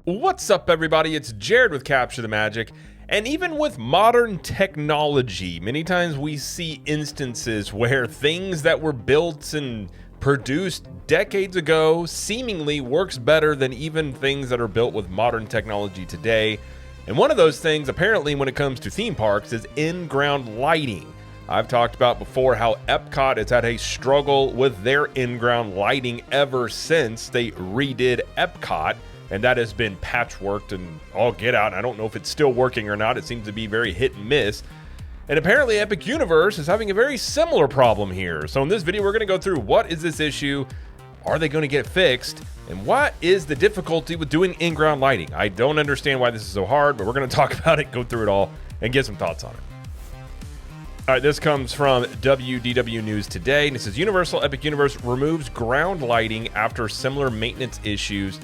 What's up, everybody? It's Jared with Capture the Magic. And even with modern technology, many times we see instances where things that were built and produced decades ago seemingly works better than even things that are built with modern technology today. And one of those things, apparently, when it comes to theme parks, is in-ground lighting. I've talked about before how EPCOT has had a struggle with their in-ground lighting ever since they redid EPCOT. And that has been patchworked and all get out. I don't know if it's still working or not. It seems to be very hit and miss. And apparently Epic Universe is having a very similar problem here. So in this video, we're going to go through what is this issue, are they going to get fixed, and what is the difficulty with doing in-ground lighting. I don't understand why this is so hard, but we're going to talk about it, go through it all, and get some thoughts on it. All right, this comes from WDW News Today, and it says Universal Epic Universe removes ground lighting after similar maintenance issues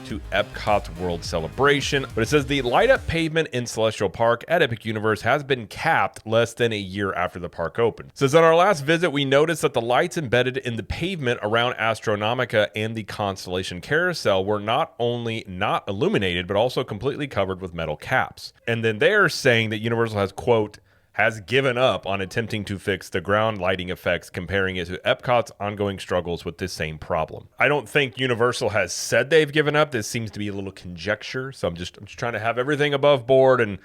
to EPCOT World Celebration. But it says the light up pavement in Celestial Park at Epic Universe has been capped less than a year after the park opened. It says on our last visit, we noticed that the lights embedded in the pavement around Astronomica and the Constellation Carousel were not only not illuminated, but also completely covered with metal caps. And then they're saying that Universal has, quote, has given up on attempting to fix the ground lighting effects, comparing it to Epcot's ongoing struggles with this same problem. I don't think Universal has said they've given up. This seems to be a little conjecture. So I'm just trying to have everything above board and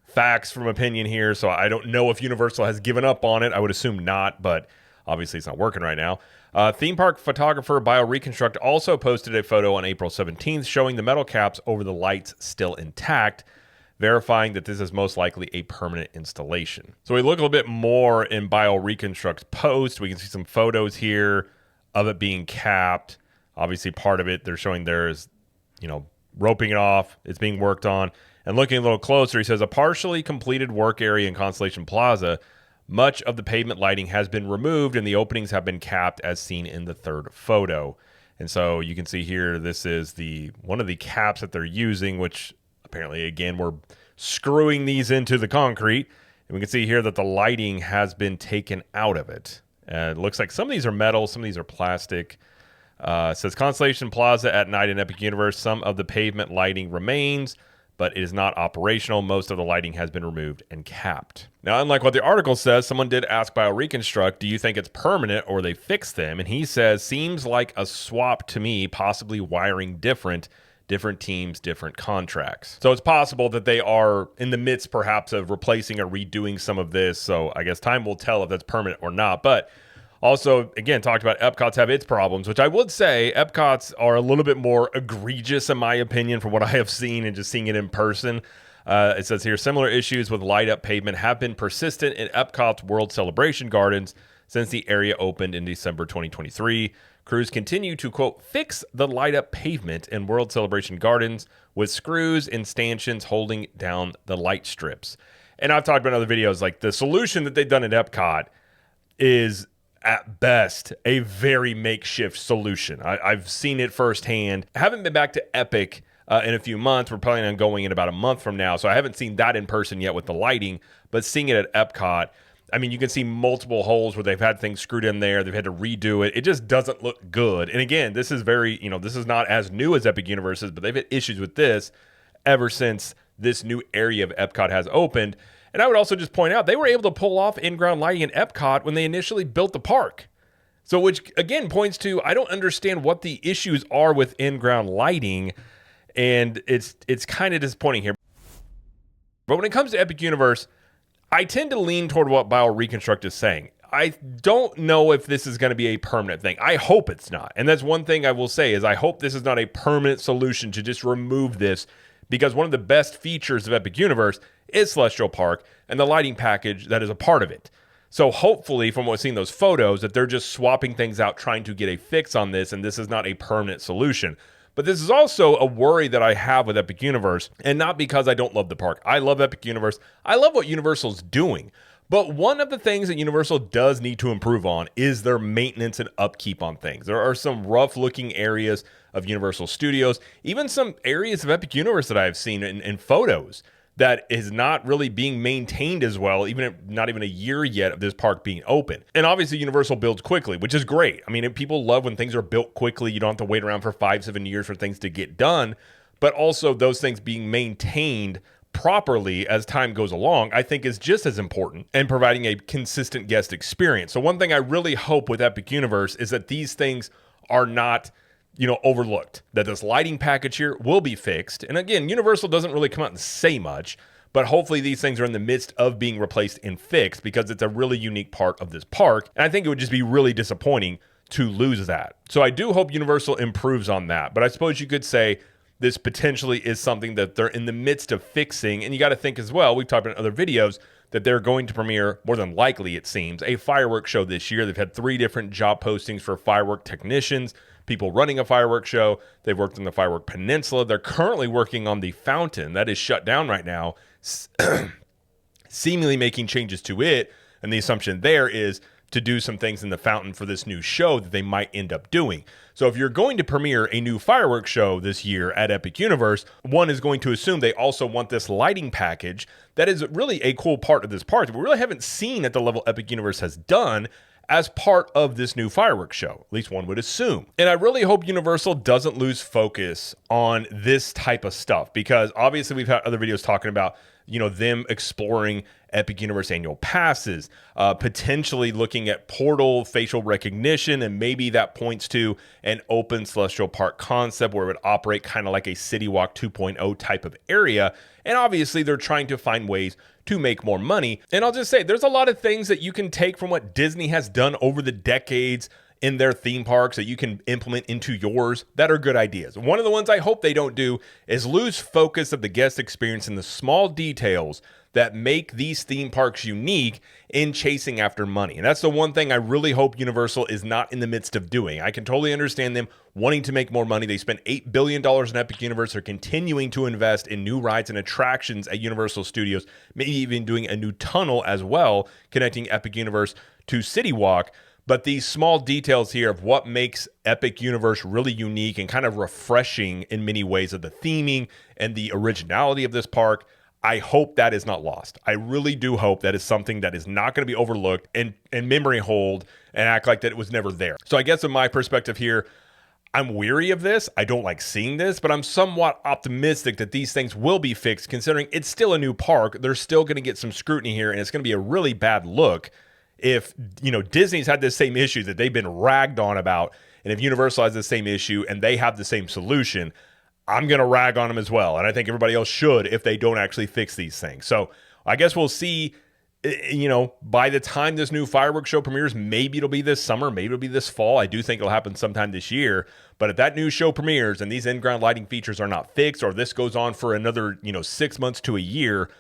facts from opinion here. So I don't know if Universal has given up on it. I would assume not, but obviously it's not working right now. Theme park photographer BioReconstruct also posted a photo on April 17th showing the metal caps over the lights still intact, verifying that this is most likely a permanent installation. So we look a little bit more in BioReconstruct's post. We can see some photos here of it being capped. Obviously, part of it, they're showing there's, roping it off. It's being worked on. And looking a little closer, he says, a partially completed work area in Constellation Plaza. Much of the pavement lighting has been removed and the openings have been capped as seen in the third photo. And so you can see here, this is one of the caps that they're using, which apparently, again, we're screwing these into the concrete. And we can see here that the lighting has been taken out of it. It looks like some of these are metal, some of these are plastic. It says Constellation Plaza at night in Epic Universe. Some of the pavement lighting remains, but it is not operational. Most of the lighting has been removed and capped. Now, unlike what the article says, someone did ask BioReconstruct, do you think it's permanent or they fix them? And he says, seems like a swap to me, possibly wiring different teams, different contracts. So it's possible that they are in the midst perhaps of replacing or redoing some of this. So I guess time will tell if that's permanent or not. But also, again, talked about Epcot's have its problems, which I would say Epcot's are a little bit more egregious in my opinion from what I have seen and just seeing it in person. It says here, similar issues with light up pavement have been persistent in Epcot's World Celebration Gardens since the area opened in December 2023. Crews continue to, quote, fix the light up pavement in World Celebration Gardens with screws and stanchions holding down the light strips. And I've talked about in other videos, like the solution that they've done at Epcot is at best a very makeshift solution. I've seen it firsthand. I haven't been back to Epic in a few months. We're planning on going in about a month from now. So I haven't seen that in person yet with the lighting, but seeing it at Epcot, I mean, you can see multiple holes where they've had things screwed in there. They've had to redo it. It just doesn't look good. And again, this is this is not as new as Epic Universes, but they've had issues with this ever since this new area of Epcot has opened. And I would also just point out, they were able to pull off in-ground lighting in Epcot when they initially built the park. So which, again, points to, I don't understand what the issues are with in-ground lighting. And it's kind of disappointing here. But when it comes to Epic Universe, I tend to lean toward what BioReconstruct is saying. I don't know if this is going to be a permanent thing. I hope it's not. And that's one thing I will say is I hope this is not a permanent solution to just remove this, because one of the best features of Epic Universe is Celestial Park and the lighting package that is a part of it. So hopefully, from what we've seen those photos, that they're just swapping things out, trying to get a fix on this, and this is not a permanent solution. But this is also a worry that I have with Epic Universe, and not because I don't love the park. I love Epic Universe. I love what Universal's doing. But one of the things that Universal does need to improve on is their maintenance and upkeep on things. There are some rough-looking areas of Universal Studios, even some areas of Epic Universe that I've seen in photos that is not really being maintained as well, not even a year yet of this park being open. And obviously Universal builds quickly, which is great. I mean, people love when things are built quickly. You don't have to wait around for 5-7 years for things to get done. but also those things being maintained properly as time goes along, I think is just as important, and providing a consistent guest experience. So one thing I really hope with Epic Universe is that these things are not, overlooked, that this lighting package here will be fixed. And again, Universal doesn't really come out and say much, but hopefully these things are in the midst of being replaced and fixed, because it's a really unique part of this park. And I think it would just be really disappointing to lose that. So I do hope Universal improves on that. But I suppose you could say this potentially is something that they're in the midst of fixing. And you got to think as well, we've talked about in other videos, that they're going to premiere, more than likely it seems, a fireworks show this year. They've had 3 different job postings for firework technicians, people running a fireworks show. They've worked on the Firework Peninsula. They're currently working on the fountain that is shut down right now, seemingly making changes to it. And the assumption there is to do some things in the fountain for this new show that they might end up doing. So if you're going to premiere a new fireworks show this year at Epic Universe, one is going to assume they also want this lighting package that is really a cool part of this park that we really haven't seen at the level Epic Universe has done as part of this new fireworks show. At least one would assume. And I really hope Universal doesn't lose focus on this type of stuff, because obviously we've had other videos talking about, them exploring Epic Universe annual passes, potentially looking at portal facial recognition, and maybe that points to an open Celestial Park concept where it would operate kind of like a City Walk 2.0 type of area. And obviously they're trying to find ways to make more money. And I'll just say, there's a lot of things that you can take from what Disney has done over the decades in their theme parks that you can implement into yours that are good ideas. One of the ones I hope they don't do is lose focus of the guest experience in the small details that make these theme parks unique in chasing after money. And that's the one thing I really hope Universal is not in the midst of doing. I can totally understand them wanting to make more money. They spent $8 billion in Epic Universe. They're continuing to invest in new rides and attractions at Universal Studios, maybe even doing a new tunnel as well, connecting Epic Universe to City Walk. But these small details here of what makes Epic Universe really unique and kind of refreshing in many ways of the theming and the originality of this park, I hope that is not lost. I really do hope that is something that is not going to be overlooked and memory hold and act like that it was never there. So I guess in my perspective here, I'm weary of this. I don't like seeing this, but I'm somewhat optimistic that these things will be fixed, considering it's still a new park. They're still going to get some scrutiny here, and it's going to be a really bad look if, Disney's had this same issue that they've been ragged on about, and if Universal has the same issue and they have the same solution, I'm going to rag on them as well. And I think everybody else should if they don't actually fix these things. So I guess we'll see, by the time this new fireworks show premieres, maybe it'll be this summer, maybe it'll be this fall. I do think it'll happen sometime this year. But if that new show premieres and these in-ground lighting features are not fixed, or this goes on for another, 6 months to a year,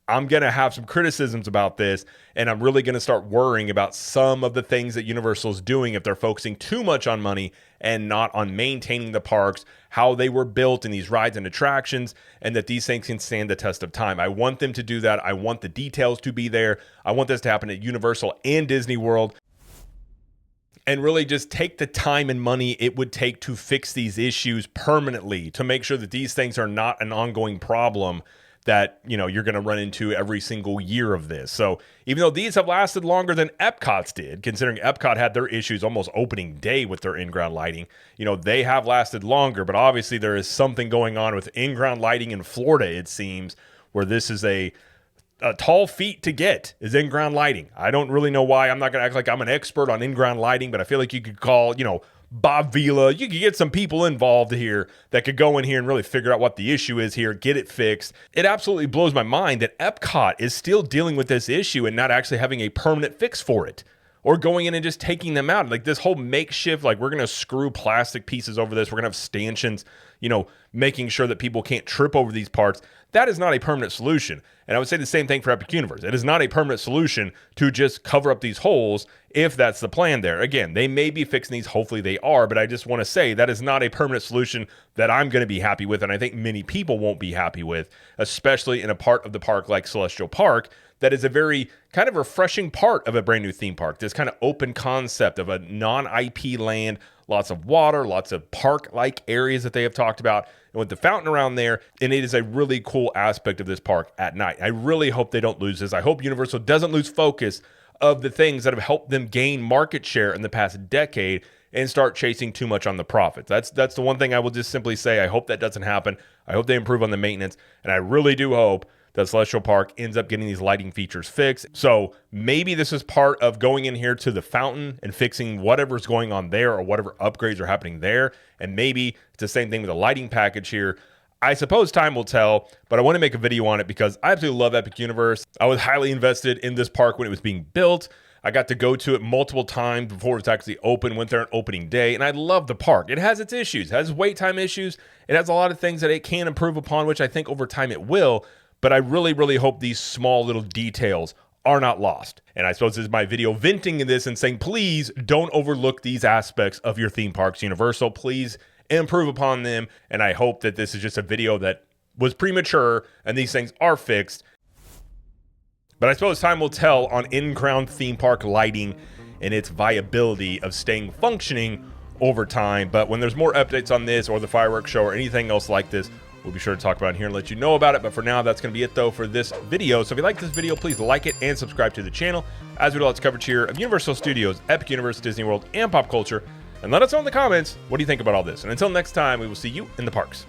I'm going to have some criticisms about this, and I'm really going to start worrying about some of the things that Universal is doing if they're focusing too much on money and not on maintaining the parks, how they were built in these rides and attractions, and that these things can stand the test of time. I want them to do that. I want the details to be there. I want this to happen at Universal and Disney World, and really just take the time and money it would take to fix these issues permanently, to make sure that these things are not an ongoing problem that, you're going to run into every single year of this. So even though these have lasted longer than Epcot's did, considering Epcot had their issues almost opening day with their in-ground lighting, they have lasted longer. But obviously there is something going on with in-ground lighting in Florida, it seems, where this is a tall feat to get, is in-ground lighting. I don't really know why. I'm not going to act like I'm an expert on in-ground lighting, but I feel like you could call, Bob Vila, you could get some people involved here that could go in here and really figure out what the issue is here, get it fixed. It absolutely blows my mind that Epcot is still dealing with this issue and not actually having a permanent fix for it, or going in and just taking them out. Like this whole makeshift, like we're going to screw plastic pieces over this, we're going to have stanchions, making sure that people can't trip over these parts. That is not a permanent solution. And I would say the same thing for Epic Universe. It is not a permanent solution to just cover up these holes if that's the plan there. Again, they may be fixing these. Hopefully they are. But I just want to say that is not a permanent solution that I'm going to be happy with. And I think many people won't be happy with, especially in a part of the park like Celestial Park that is a very kind of refreshing part of a brand new theme park. This kind of open concept of a non-IP land, lots of water, lots of park-like areas that they have talked about, and with the fountain around there, and it is a really cool aspect of this park at night. I really hope they don't lose this. I hope Universal doesn't lose focus of the things that have helped them gain market share in the past decade, and start chasing too much on the profits. That's the one thing I will just simply say. I hope that doesn't happen. I hope they improve on the maintenance, and I really do hope that Celestial Park ends up getting these lighting features fixed. So maybe this is part of going in here to the fountain and fixing whatever's going on there or whatever upgrades are happening there. And maybe it's the same thing with the lighting package here. I suppose time will tell, but I want to make a video on it because I absolutely love Epic Universe. I was highly invested in this park when it was being built. I got to go to it multiple times before it was actually open, went there on opening day, and I love the park. It has its issues, it has wait time issues. It has a lot of things that it can improve upon, which I think over time it will. But I really, really hope these small little details are not lost. And I suppose this is my video venting in this and saying, please don't overlook these aspects of your theme parks, Universal. Please improve upon them. And I hope that this is just a video that was premature and these things are fixed. But I suppose time will tell on in-ground theme park lighting and its viability of staying functioning over time. But when there's more updates on this or the fireworks show or anything else like this, we'll be sure to talk about it here and let you know about it. But for now, that's going to be it, though, for this video. So if you like this video, please like it and subscribe to the channel, as we do lots of coverage here of Universal Studios, Epic Universe, Disney World, and pop culture. And let us know in the comments, what do you think about all this? And until next time, we will see you in the parks.